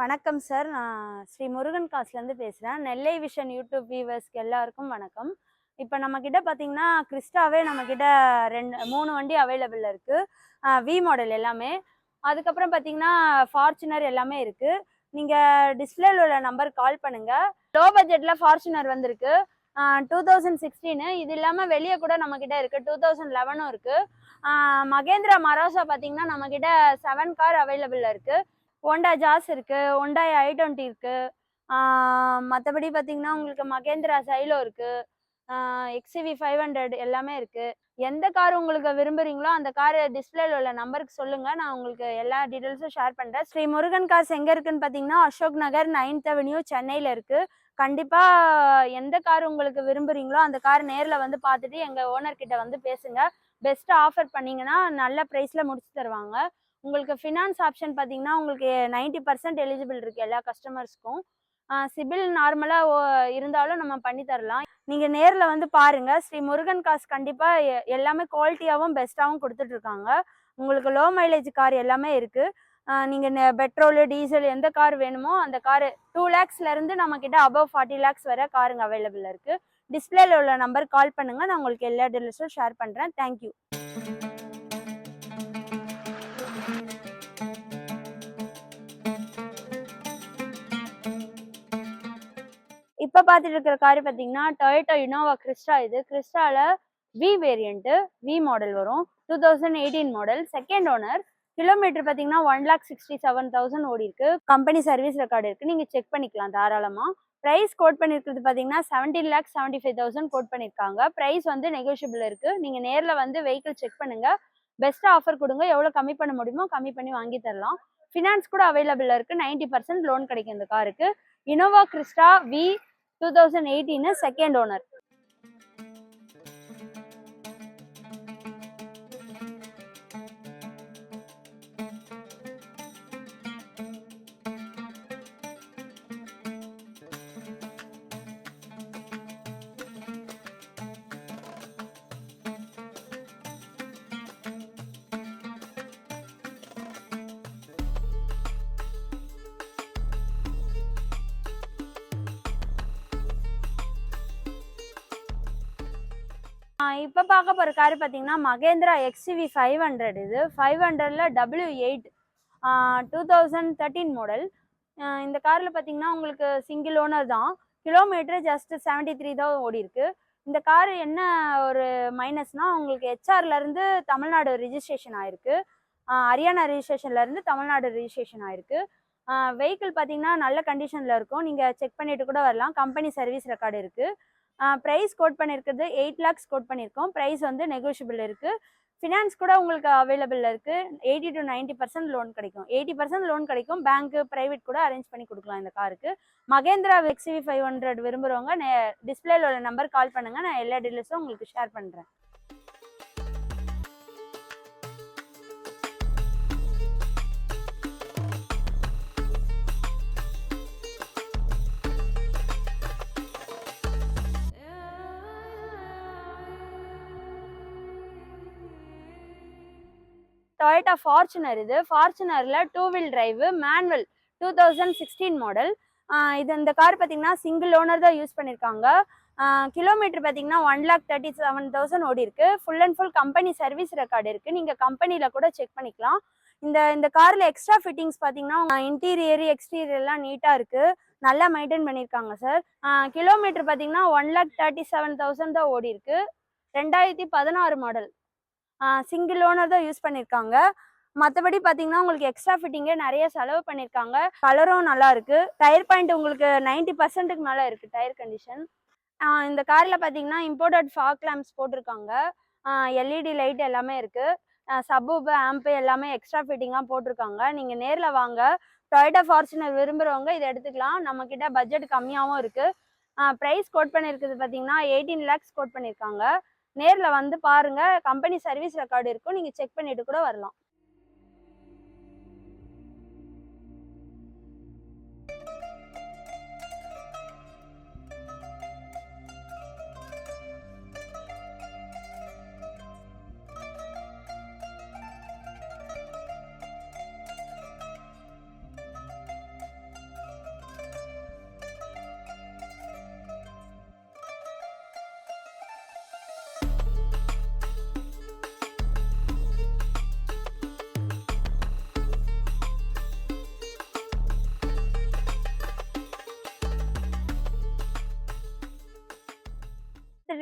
வணக்கம் சார். நான் ஸ்ரீ முருகன் காசுலேருந்து பேசுகிறேன். நெல்லை விஷன் யூடியூப் வியூவர்ஸ்க்கு எல்லாருக்கும் வணக்கம். இப்போ நம்மக்கிட்ட பார்த்தீங்கன்னா, கிறிஸ்டாவே நம்மக்கிட்ட 3 வண்டி அவைலபிள் இருக்குது. வி மாடல் எல்லாமே. அதுக்கப்புறம் பார்த்தீங்கன்னா, ஃபார்ச்சுனர் எல்லாமே இருக்குது. நீங்கள் டிஸ்பிளேல உள்ள நம்பருக்கு கால் பண்ணுங்கள். லோ பட்ஜெட்டில் ஃபார்ச்சுனர் வந்திருக்கு. 2016. இது இல்லாமல் வெளியே கூட நம்மக்கிட்ட இருக்குது. 2011ம் இருக்குது. மகேந்திரா மராசா பார்த்தீங்கன்னா, நம்மக்கிட்ட 7 கார் அவைலபிள் இருக்குது. ஹோண்டா ஜாஸ் இருக்கு, ஹோண்டாய் i20 இருக்கு. மற்றபடி பார்த்தீங்கன்னா உங்களுக்கு மகேந்திரா சைலோ இருக்கு, XCV 500 எல்லாமே இருக்கு. எந்த கார் உங்களுக்கு விரும்புறீங்களோ அந்த கார் டிஸ்பிளேல உள்ள நம்பருக்கு சொல்லுங்க, நான் உங்களுக்கு எல்லா டீட்டெயில்ஸும் ஷேர் பண்றேன். ஸ்ரீ முருகன் கார்ஸ் எங்க இருக்குன்னு பார்த்தீங்கன்னா அசோக் நகர் 9th அவென்யூ சென்னையில இருக்கு. கண்டிப்பா எந்த கார் உங்களுக்கு விரும்புறீங்களோ அந்த கார் நேரில் வந்து பார்த்துட்டு எங்க ஓனர் கிட்ட வந்து பேசுங்க. பெஸ்ட் ஆஃபர் பண்ணீங்கன்னா நல்ல ப்ரைஸ்ல முடிச்சு தருவாங்க. உங்களுக்கு ஃபினான்ஸ் ஆப்ஷன் பார்த்தீங்கன்னா உங்களுக்கு 90% எலிஜிபிள் இருக்குது எல்லா கஸ்டமர்ஸ்க்கும். சிபில் நார்மலாக இருந்தாலும் நம்ம பண்ணி தரலாம். நீங்கள் நேரில் வந்து பாருங்கள். ஸ்ரீ முருகன் காசு கண்டிப்பாக எல்லாமே குவாலிட்டியாகவும் பெஸ்ட்டாகவும் கொடுத்துட்ருக்காங்க. உங்களுக்கு லோ மைலேஜ் கார் எல்லாமே இருக்குது. நீங்கள் பெட்ரோலு டீசல் எந்த கார் வேணுமோ அந்த காரு 2 lakhsலேருந்து நம்மக்கிட்ட அபவ் 40 lakhs வரை காருங்க அவைலபிள் இருக்குது. டிஸ்பிளேல உள்ள நம்பர் கால் பண்ணுங்கள், நான் உங்களுக்கு எல்லா டீட்டெயில்ஸும் ஷேர் பண்ணுறேன். தேங்க்யூ. இப்போ பார்த்துட்டு இருக்கிற கார் பார்த்தீங்கன்னா டொயோட்டா இனோவா கிறிஸ்டா. இது கிறிஸ்டால வி வேரியண்ட்டு, வி மாடல் வரும். 2018 மாடல், செகண்ட் ஓனர். கிலோமீட்டர் பார்த்தீங்கன்னா 1,67,000 ஓடி இருக்கு. கம்பெனி சர்வீஸ் ரெக்கார்டு இருக்கு, நீங்கள் செக் பண்ணிக்கலாம் தாராளமாக. ப்ரைஸ் கோட் பண்ணியிருக்கிறது பார்த்தீங்கன்னா 17,75,000 கோட் பண்ணியிருக்காங்க. ப்ரைஸ் வந்து நெகோஷியபிள் இருக்கு. நீங்கள் நேரில் வந்து வெஹிக்கிள் செக் பண்ணுங்க. பெஸ்ட் ஆஃபர் கொடுங்க, எவ்வளோ கம்மி பண்ண முடியுமோ கம்மி பண்ணி வாங்கி தரலாம். ஃபினான்ஸ் கூட அவைலபிள் இருக்கு. 90% லோன் கிடைக்கும் இந்த காருக்கு. Innova Crysta V 2018 second owner. இப்போ பார்க்க போகிற கார் பார்த்தீங்கன்னா மகேந்திரா XCV 500. இது 500ல் W8 2013 மாடல். இந்த காரில் பார்த்தீங்கன்னா உங்களுக்கு சிங்கிள் ஓனர் தான். கிலோமீட்டர் ஜஸ்ட் 73 தான் ஓடி இருக்கு. இந்த கார் என்ன ஒரு மைனஸ்னால் உங்களுக்கு ஹெச்ஆர்லேருந்து தமிழ்நாடு ரிஜிஸ்ட்ரேஷன் ஆயிருக்கு. ஹரியானா ரிஜிஸ்ட்ரேஷன்லேருந்து தமிழ்நாடு ரிஜிஸ்ட்ரேஷன் ஆயிருக்கு. வெஹிக்கிள் பார்த்தீங்கன்னா நல்ல கண்டிஷனில் இருக்கும், நீங்கள் செக் பண்ணிட்டு கூட வரலாம். கம்பெனி சர்வீஸ் ரெக்கார்டு இருக்குது. ப்ரைஸ் கோட் பண்ணியிருக்கிறது 8 lakhs கோட் பண்ணியிருக்கோம். ப்ரைஸ் வந்து நெகோஷியபிள் இருக்குது. ஃபினான்ஸ் கூட உங்களுக்கு அவைலபிள் இருக்குது. 80 to 90% லோன் கிடைக்கும். 80% லோன் கிடைக்கும். பேங்க்கு ப்ரைவேட் கூட அரேஞ்ச் பண்ணி கொடுக்கலாம் இந்த காருக்கு. மகேந்திரா XCV 500 விரும்புகிறவங்க டிஸ்பிளேல உள்ள நம்பர் கால் பண்ணுங்கள், நான் எல்லா டீட்டெயில்ஸும் உங்களுக்கு ஷேர் பண்ணுறேன். Toyota Fortuner. இது ஃபார்ச்சுனரில் 2 wheel டிரைவ் மேனுவல் 2016 மாடல். இந்த கார் பார்த்தீங்கன்னா சிங்கிள் ஓனர் தான் யூஸ் பண்ணியிருக்காங்க. கிலோமீட்டர் பார்த்தீங்கன்னா 1,37,000 ஓடி இருக்கு. Full and full company service record இருக்குது, நீங்கள் கம்பெனியில் கூட செக் பண்ணிக்கலாம். இந்த காரில் எக்ஸ்ட்ரா ஃபிட்டிங்ஸ் பார்த்தீங்கன்னா இன்டீரியர் எக்ஸ்டீரியர்லாம் நீட்டாக இருக்குது, நல்லா மெயின்டைன் பண்ணியிருக்காங்க சார். கிலோமீட்டர் பார்த்தீங்கன்னா 1,37,000 தான் ஓடி இருக்கு. 2016 மாடல். சிங்கிள் ஓனர் தான் யூஸ் பண்ணியிருக்காங்க. மற்றபடி பார்த்தீங்கன்னா உங்களுக்கு எக்ஸ்ட்ரா ஃபிட்டிங்கே நிறைய செலவு பண்ணியிருக்காங்க. கலரும் நல்லா இருக்கு. டயர் பாயிண்ட் உங்களுக்கு 90%க்கு மேலே இருக்குது டயர் கண்டிஷன். இந்த காரில் பார்த்தீங்கன்னா இம்போர்ட்டட் ஃபாக் லேம்ப்ஸ் போட்டிருக்காங்க. LED லைட் எல்லாமே இருக்குது. சப்வூஃபு ஆம்பு எல்லாமே எக்ஸ்ட்ரா ஃபிட்டிங்காக போட்டிருக்காங்க. நீங்கள் நேரில் வாங்க. டொயோட்டா ஃபார்ச்சுனர் விரும்புகிறவங்க இதை எடுத்துக்கலாம். நம்மக்கிட்ட பட்ஜெட் கம்மியாகவும் இருக்குது. ப்ரைஸ் கோட் பண்ணியிருக்குது பார்த்தீங்கன்னா 18 lakhs கோட் பண்ணியிருக்காங்க. நேரில் வந்து பாருங்கள், கம்பெனி சர்வீஸ் ரெக்கார்டு இருக்கும், நீங்கள் செக் பண்ணிட்டு கூட வரலாம்.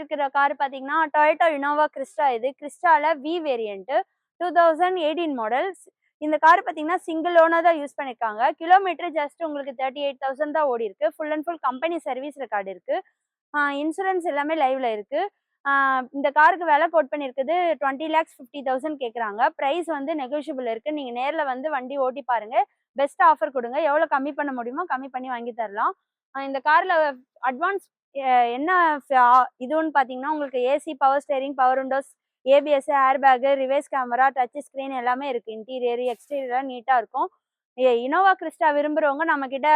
இருக்கிற கார் பார்த்தீங்கன்னா டொயோட்டா இனோவா கிறிஸ்டா. இது கிறிஸ்டால வி வேரியன்ட் 2018 மாடல். இந்த கார் பார்த்தீங்கன்னா சிங்கிள் ஓனர் தான் யூஸ் பண்ணியிருக்காங்க. கிலோமீட்டர் ஜஸ்ட் உங்களுக்கு 38,000 தான் ஓடி இருக்கு. Full and full company service record இருக்கு. இன்சூரன்ஸ் எல்லாமே லைவ்ல இருக்கு. இந்த காருக்கு விலை கோட் பண்ணியிருக்குது 20,50,000 கேட்குறாங்க. ப்ரைஸ் வந்து நெகோஷியபிள் இருக்கு. நீங்கள் நேரில் வந்து வண்டி ஓட்டி பாருங்க. பெஸ்ட் ஆஃபர் கொடுங்க. எவ்வளோ கம்மி பண்ண முடியுமோ கம்மி பண்ணி வாங்கி தரலாம். இந்த காரில் அட்வான்ஸ் என்ன இதுன்னு பார்த்தீங்கன்னா உங்களுக்கு AC, power steering, power windows, ABS, air bag, reverse camera, touch screen எல்லாமே இருக்குது. இன்டீரியர் எக்ஸ்டீரியர் நீட்டாக இருக்கும். இனோவா கிறிஸ்டா விரும்புகிறவங்க நம்மக்கிட்ட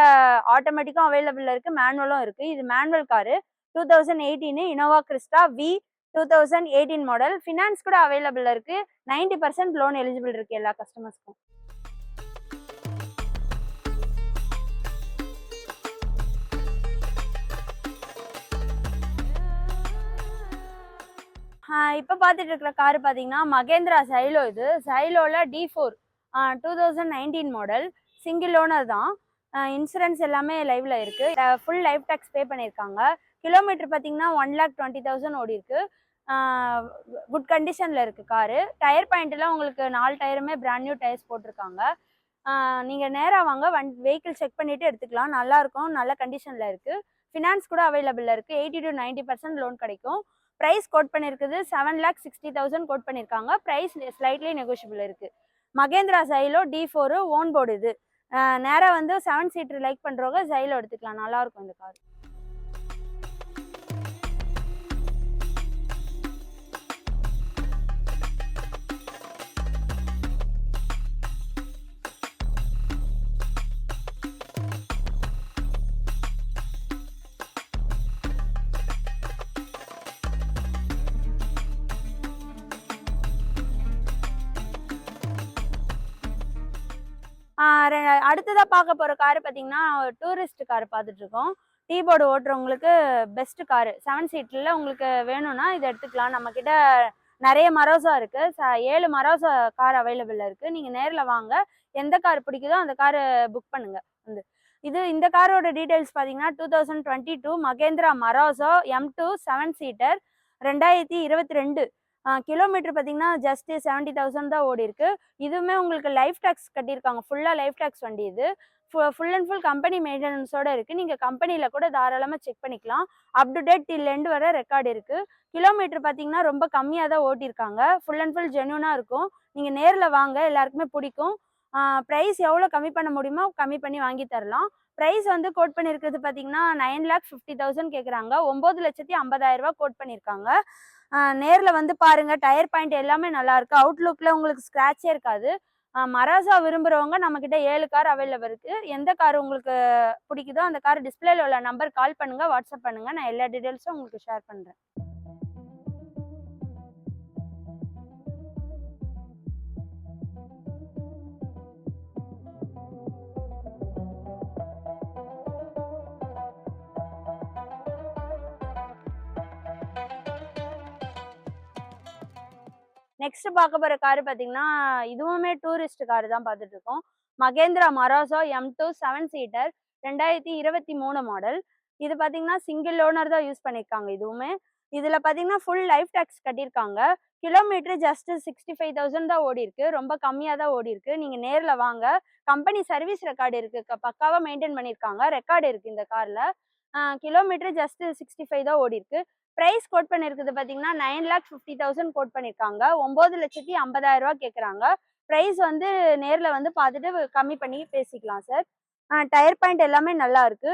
ஆட்டோமேட்டிக்கும் அவைலபிள் இருக்குது, மேனுவலும் இருக்குது. இது manual car 2018 Innova Crysta V 2018 model. Finance கூட அவைலபிள் இருக்குது. 90% லோன் எலிஜிபிள் இருக்குது எல்லா கஸ்டமர்ஸ்க்கும். இப்போ பார்த்துட்டு இருக்கிற கார் பார்த்தீங்கன்னா மகேந்திரா சைலோ. இது சைலோவில் D4 2019 மாடல். சிங்கிள் ஓனர் தான். இன்சூரன்ஸ் எல்லாமே லைவ்ல இருக்கு. ஃபுல் லைஃப் டேக்ஸ் பே பண்ணியிருக்காங்க. கிலோமீட்டர் பார்த்தீங்கன்னா 1,20,000 ஓடி இருக்கு. குட் கண்டிஷனில் இருக்குது காரு. டயர் பாயிண்ட்லாம் உங்களுக்கு 4 டயருமே பிராண்ட் நியூ டயர்ஸ் போட்டிருக்காங்க. நீங்கள் நேராக வாங்க, வெஹிக்கிள் செக் பண்ணிவிட்டு எடுத்துக்கலாம். நல்லாயிருக்கும், நல்ல கண்டிஷனில் இருக்குது. ஃபினான்ஸ் கூட அவைலபிளில் இருக்குது. 80 to 90% லோன் கிடைக்கும். ப்ரைஸ் கோட் பண்ணியிருக்குது 7,60,000 கோட் பண்ணியிருக்காங்க. ப்ரைஸ் ஸ்லைட்லி நெகோஷியபிள் இருக்குது. Mahindra Xylo D4 own board. இது நேராக வந்து 7 சீட்டர் லைக் பண்ணுறவங்க சைலோ எடுத்துக்கலாம். நல்லாயிருக்கும் இந்த கார். அடுத்ததாக பார்க்க போகிற காரு பார்த்தீங்கன்னா டூரிஸ்ட் கார் பார்த்துட்ருக்கோம். டீ போர்டு ஓட்டுறவங்களுக்கு பெஸ்ட் காரு. 7 சீட்டில் உங்களுக்கு வேணும்னா இதை எடுத்துக்கலாம். நம்மக்கிட்ட நிறைய மரோசா இருக்குது. 7 மரோசா கார் அவைலபிளில் இருக்குது. நீங்கள் நேரில் வாங்க, எந்த கார் பிடிக்குதோ அந்த காரை புக் பண்ணுங்கள். இந்த காரோட டீட்டெயில்ஸ் பார்த்தீங்கன்னா 2022 மகேந்திரா மரோசா M2 7 சீட்டர் 2022. கிலோமீட்டர் பார்த்தீங்கன்னா ஜஸ்ட் 70,000 தான் ஓடி இருக்கு. இதுவுமே உங்களுக்கு லைஃப் டேக்ஸ் கட்டியிருக்காங்க. ஃபுல்லாக லைஃப் டேக்ஸ் வண்டி. இது ஃபுல் அண்ட் ஃபுல் கம்பெனி மெயின்டெனன்ஸோடு இருக்குது. நீங்கள் கம்பெனியில் கூட தாராளமாக செக் பண்ணிக்கலாம். Up to date till end வர ரெக்கார்டு இருக்குது. கிலோமீட்டர் பார்த்தீங்கன்னா ரொம்ப கம்மியாக தான் ஓட்டியிருக்காங்க. ஃபுல் அண்ட் ஃபுல் ஜென்யூனாக இருக்கும். நீங்கள் நேரில் வாங்க, எல்லாருக்குமே பிடிக்கும். ப்ரைஸ் எவ்வளோ கம்மி பண்ண முடியுமோ கம்மி பண்ணி வாங்கி தரலாம். ப்ரைஸ் வந்து கோட் பண்ணியிருக்கிறது பார்த்தீங்கன்னா 9,50,000 கேட்குறாங்க. 9,50,000 கோட் பண்ணியிருக்காங்க. நேரில் வந்து பாருங்கள். டயர் பாயிண்ட் எல்லாமே நல்லாயிருக்கு. அவுட்லுக்கில் உங்களுக்கு ஸ்க்ராட்சே இருக்காது. மராசா விரும்புகிறவங்க நம்மக்கிட்ட 7 கார் அவைலபிள் இருக்குது. எந்த கார் உங்களுக்கு பிடிக்குதோ அந்த கார் டிஸ்பிளேல உள்ள நம்பர் கால் பண்ணுங்கள், வாட்ஸ்அப் பண்ணுங்கள். நான் எல்லா டீட்டெயில்ஸும் உங்களுக்கு ஷேர் பண்ணுறேன். நெக்ஸ்ட் பார்க்க போகிற காரு பார்த்தீங்கன்னா இதுவுமே டூரிஸ்ட் காரு தான் பார்த்துட்டு இருக்கோம். Mahindra Marazzo M2 7 seater 2023 model. இது பார்த்தீங்கன்னா சிங்கிள் ஓனர் தான் யூஸ் பண்ணியிருக்காங்க. இதில் பார்த்தீங்கன்னா ஃபுல் லைஃப் டேக்ஸ் கட்டியிருக்காங்க. கிலோமீட்டர் ஜஸ்ட் 65,000 தான் ஓடி இருக்கு. ரொம்ப கம்மியாக தான் ஓடி இருக்கு. நீங்கள் நேரில் வாங்க, கம்பெனி சர்வீஸ் ரெக்கார்டு இருக்குது. பக்காவாக மெயின்டைன் பண்ணியிருக்காங்க. ரெக்கார்டு இருக்குது இந்த காரில். கிலோமீட்டர் ஜஸ்ட் 65 தான் ஓடி இருக்கு. ப்ரைஸ் கோட் பண்ணியிருக்குது பார்த்தீங்கன்னா 9,50,000 கோட் பண்ணியிருக்காங்க. 9,50,000 கேட்குறாங்க. ப்ரைஸ் வந்து நேரில் வந்து பார்த்துட்டு கம்மி பண்ணி பேசிக்கலாம் சார். டயர் பாயிண்ட் எல்லாமே நல்லா இருக்கு.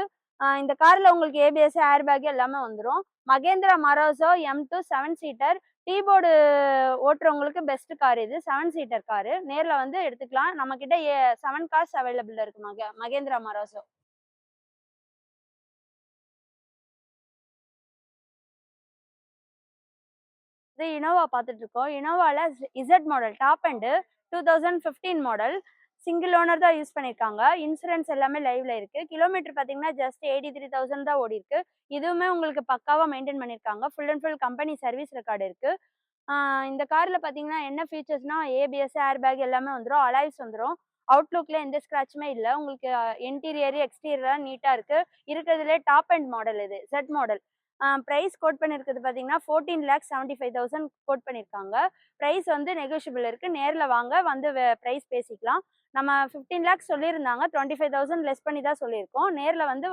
இந்த காரில் உங்களுக்கு ஏபிஎஸ், ஏர் பேக் எல்லாமே வந்துடும். Mahindra Marazzo M2 7 seater. T board ஓட்டுறவங்களுக்கு பெஸ்ட் கார். இது 7 சீட்டர் காரு. நேரில் வந்து எடுத்துக்கலாம். நம்மக்கிட்ட 7 கார்ஸ் அவைலபிள் இருக்கு மகேந்திரா மராசா. இது இனோவா பார்த்துட்டு இருக்கோம். இனோவாவில் Z model top end 2015 model. Single owner தான் யூஸ் பண்ணியிருக்காங்க. இன்சூரன்ஸ் எல்லாமே லைவ்ல இருக்கு. கிலோமீட்டர் பார்த்தீங்கன்னா ஜஸ்ட் 83,000 தான் ஓடி இருக்கு. இதுவுமே உங்களுக்கு பக்காவாக மெயின்டைன் பண்ணியிருக்காங்க. Full and full company service record இருக்கு. இந்த காரில் பார்த்தீங்கன்னா என்ன ஃபீச்சர்ஸ்னா ஏபிஎஸ், ஏர் பேக் எல்லாமே வந்துடும். அலாய்ஸ் வந்துடும். அவுட்லுக்கில் எந்த ஸ்க்ராட்சுமே இல்லை. உங்களுக்கு இன்டீரியர் எக்ஸ்டீரியர் நீட்டாக இருக்குது. இருக்கிறதுலே டாப் அண்ட் மாடல். இது Z மாடல். ப்ரைஸ் கோட் பண்ணியிருக்கிறது பார்த்தீங்கன்னா 14,75,000 கோட் பண்ணியிருக்காங்க. ப்ரைஸ் வந்து நெகோஷியபிள் இருக்குது. நேரில் வாங்க வந்து ப்ரைஸ் பேசிக்கலாம். நம்ம 15 லேக்ஸ் சொல்லியிருந்தாங்க. 25,000 லெஸ் பண்ணி தான் சொல்லியிருக்கோம். நேரில் வந்து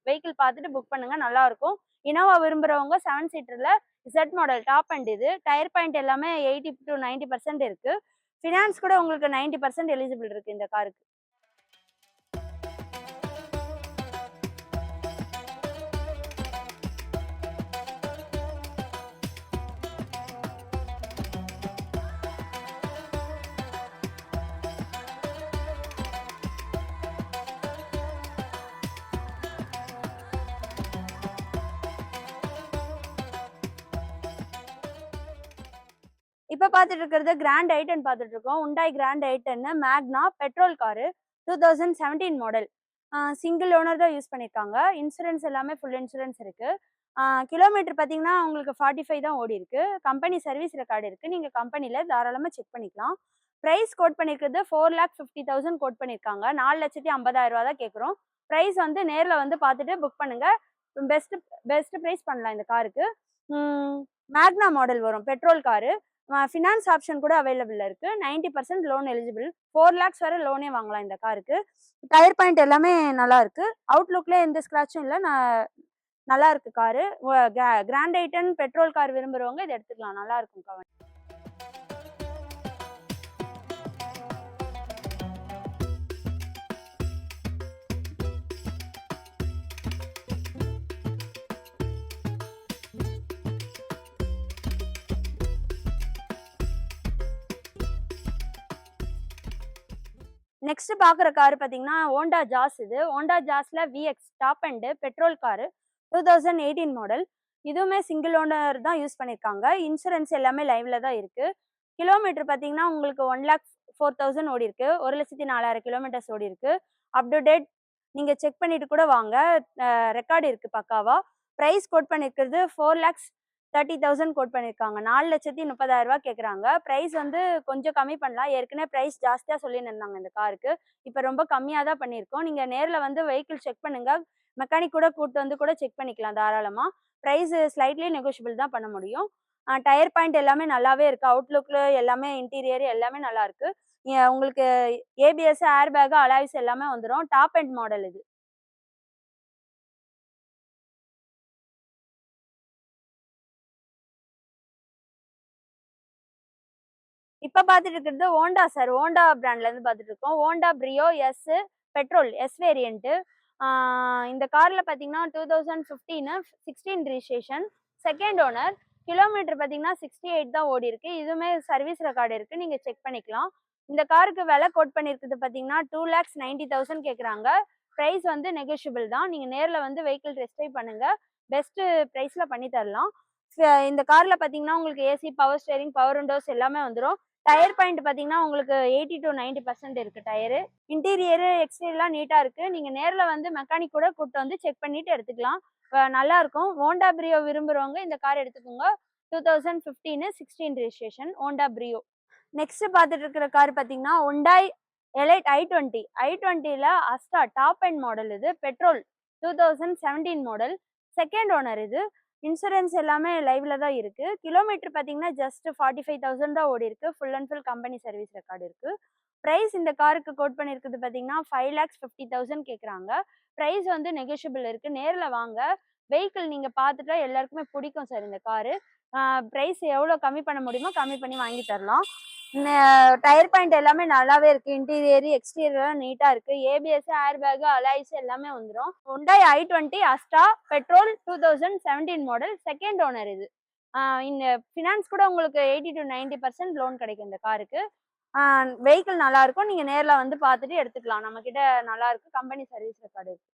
வெஹிக்கிள் பார்த்துட்டு புக் பண்ணுங்கள், நல்லாயிருக்கும். இனோவா விரும்புகிறவங்க 7 சீட்டரில் இசட் மாடல் டாப் அண்ட் இது டயர் பாயிண்ட் எல்லாமே 80 to 90% இருக்குது. ஃபினான்ஸ் கூட உங்களுக்கு 90% எலிஜிபிள் இருக்குது இந்த காருக்கு. இப்போ பார்த்துட்டு இருக்கிறது கிராண்ட் ஐட்டன் பார்த்துட்டு இருக்கோம். உண்டாய் கிராண்ட் ஐட்டன் மேக்னா petrol car 2017 model. Single owner தான் யூஸ் பண்ணியிருக்காங்க. இன்சூரன்ஸ் எல்லாமே ஃபுல் இன்சூரன்ஸ் இருக்கு. கிலோமீட்டர் பார்த்தீங்கன்னா உங்களுக்கு 45 தான் ஓடி இருக்கு. கம்பெனி சர்வீஸ் ரெக்கார்டு இருக்கு. நீங்க கம்பெனில தாராளமாக செக் பண்ணிக்கலாம். ப்ரைஸ் கோட் பண்ணியிருக்கிறது 4,50,000 கோட் பண்ணியிருக்காங்க. 4,50,000 தான் கேட்குறோம். ப்ரைஸ் வந்து நேரில் வந்து பார்த்துட்டு புக் பண்ணுங்க. பெஸ்ட் ப்ரைஸ் பண்ணலாம் இந்த காருக்கு. மேக்னா மாடல் வரும், பெட்ரோல் காரு. ஃபினான்ஸ் ஆப்ஷன் கூட அவைலபிள் இருக்கு. 90% லோன் எலிஜிபிள். 4 lakhs வரை லோனே வாங்கலாம் இந்த காருக்கு. டயர் பாயிண்ட் எல்லாமே நல்லா இருக்கு. அவுட்லுக்ல எந்த ஸ்கிராச்சும் இல்லை. நல்லா இருக்கு car. Grand i ten petrol car விரும்புறவங்க இதை எடுத்துக்கலாம். நல்லா இருக்கும் கார். நெக்ஸ்ட் பார்க்குற கார் பார்த்தீங்கன்னா ஹோண்டா ஜாஸ். இது ஹோண்டா ஜாஸ்ல VX top end petrol car 2018 model. இதுவுமே சிங்கிள் ஓனர் தான் யூஸ் பண்ணியிருக்காங்க. இன்சூரன்ஸ் எல்லாமே லைவ்ல தான் இருக்கு. கிலோமீட்டர் பார்த்தீங்கன்னா உங்களுக்கு 1,04,000 ஓடி இருக்கு. 1,04,000 கிலோமீட்டர்ஸ் ஓடி இருக்கு. அப் டு டேட் நீங்கள் செக் பண்ணிட்டு கூட வாங்க, ரெக்கார்டு இருக்கு பக்காவா. ப்ரைஸ் கோட் பண்ணியிருக்கிறது 4,30,000 கோட் பண்ணியிருக்காங்க. 4,30,000 கேட்குறாங்க. ப்ரைஸ் வந்து கொஞ்சம் கம்மி பண்ணலாம். ஏற்கனவே ப்ரைஸ் ஜாஸ்தியாக சொல்லியிருந்தாங்க இந்த காருக்கு. இப்போ ரொம்ப கம்மியாக தான் பண்ணியிருக்கோம். நீங்கள் நேரில் வந்து வெஹிக்கிள் செக் பண்ணுங்க. மெக்கானிக் கூட கூப்பிட்டு வந்து கூட செக் பண்ணிக்கலாம் தாராளமாக. ப்ரைஸ் ஸ்லைட்லி நெகோஷியபிள் தான் பண்ண முடியும். டயர் பாயிண்ட் எல்லாமே நல்லாவே இருக்குது. அவுட்லுக்கில் எல்லாமே இன்டீரியர் எல்லாமே நல்லா இருக்கு. உங்களுக்கு ஏபிஎஸ், ஏர் பேக், அலாய்ஸ் எல்லாமே வந்துடும். டாப் அண்ட் மாடல் இது. இப்போ பார்த்துட்டு இருக்கிறது ஹோண்டா சார். ஹோண்டா பிராண்ட்லேருந்து பார்த்துட்டு இருக்கோம். Honda Brio S petrol S variant. இந்த காரில் பார்த்தீங்கன்னா 2015 16 ரிஜிஸ்ட்ரேஷன், செகண்ட் ஓனர். கிலோமீட்டர் பார்த்தீங்கன்னா 68 தான் ஓடி இருக்கு. இதுவுமே சர்வீஸ் ரெக்கார்டு இருக்குது, நீங்கள் செக் பண்ணிக்கலாம். இந்த காருக்கு விலை கோட் பண்ணியிருக்குது பார்த்தீங்கன்னா 2,90,000 கேட்குறாங்க. ப்ரைஸ் வந்து நெகோஷியபிள் தான். நீங்கள் நேரில் வந்து வெஹிக்கிள் டெஸ்ட் ட்ரைவ் பண்ணுங்கள். பெஸ்ட்டு ப்ரைஸில் பண்ணி தரலாம். இந்த காரில் பார்த்தீங்கன்னா உங்களுக்கு AC, power steering, power Windows எல்லாமே வந்துடும். டயர் பாயிண்ட் பார்த்தீங்கன்னா உங்களுக்கு 80 to 90% இருக்குது டயரு. இன்டீரியரு எக்ஸ்டீரியர்லாம் நீட்டாக இருக்குது. நீங்கள் நேரில் வந்து மெக்கானிக் கூட கூப்பிட்டு வந்து செக் பண்ணிவிட்டு எடுத்துக்கலாம். நல்லாயிருக்கும். ஹோண்டா பிரியோ விரும்புகிறவங்க இந்த கார் எடுத்துக்கோங்க. 2015 16 ரிஜிஸ்ட்ரேஷன் ஹோண்டா பிரியோ. நெக்ஸ்ட் பார்த்துட்டு இருக்கிற கார் பார்த்தீங்கன்னா ஹுண்டாய் எலைட் i20. i20ல அஸ்டா டாப் அண்ட் மாடல். இது பெட்ரோல் 2017 மாடல், செகண்ட் ஓனர். இது இன்சூரன்ஸ் எல்லாமே லைவ்ல தான் இருக்கு. கிலோமீட்டர் பார்த்தீங்கன்னா ஜஸ்ட் 45,000 தான் ஓடி இருக்கு. Full and full company service record இருக்கு. ப்ரைஸ் இந்த காருக்கு கோட் பண்ணியிருக்குது பார்த்தீங்கன்னா 5,50,000 கேட்குறாங்க. ப்ரைஸ் வந்து நெகோஷியபிள் இருக்கு. நேரில் வாங்க, வெஹிக்கிள் நீங்கள் பார்த்துட்டா எல்லாருக்குமே பிடிக்கும் சார் இந்த காரு. ப்ரைஸ் எவ்வளோ கம்மி பண்ண முடியுமோ கம்மி பண்ணி வாங்கி தரலாம். டயர் பாயிண்ட் எல்லாமே நல்லாவே இருக்கு. இன்டீரியர் எக்ஸ்டீரியர் நீட்டா இருக்கு. ஏபிஎஸ், ஏர் பேக், அலாய்ஸ் எல்லாமே வந்துடும். Hyundai i20 அஸ்டா petrol 2017 model, second owner. இது இந்த ஃபினான்ஸ் கூட உங்களுக்கு 80 to 90% லோன் கிடைக்கும் இந்த காருக்கு. வெஹிக்கிள் நல்லா இருக்கும். நீங்க நேரில் வந்து பார்த்துட்டு எடுத்துக்கலாம். நம்ம கிட்ட நல்லா இருக்கு. கம்பெனி சர்வீஸ் ரெக்கார்டு இருக்கு.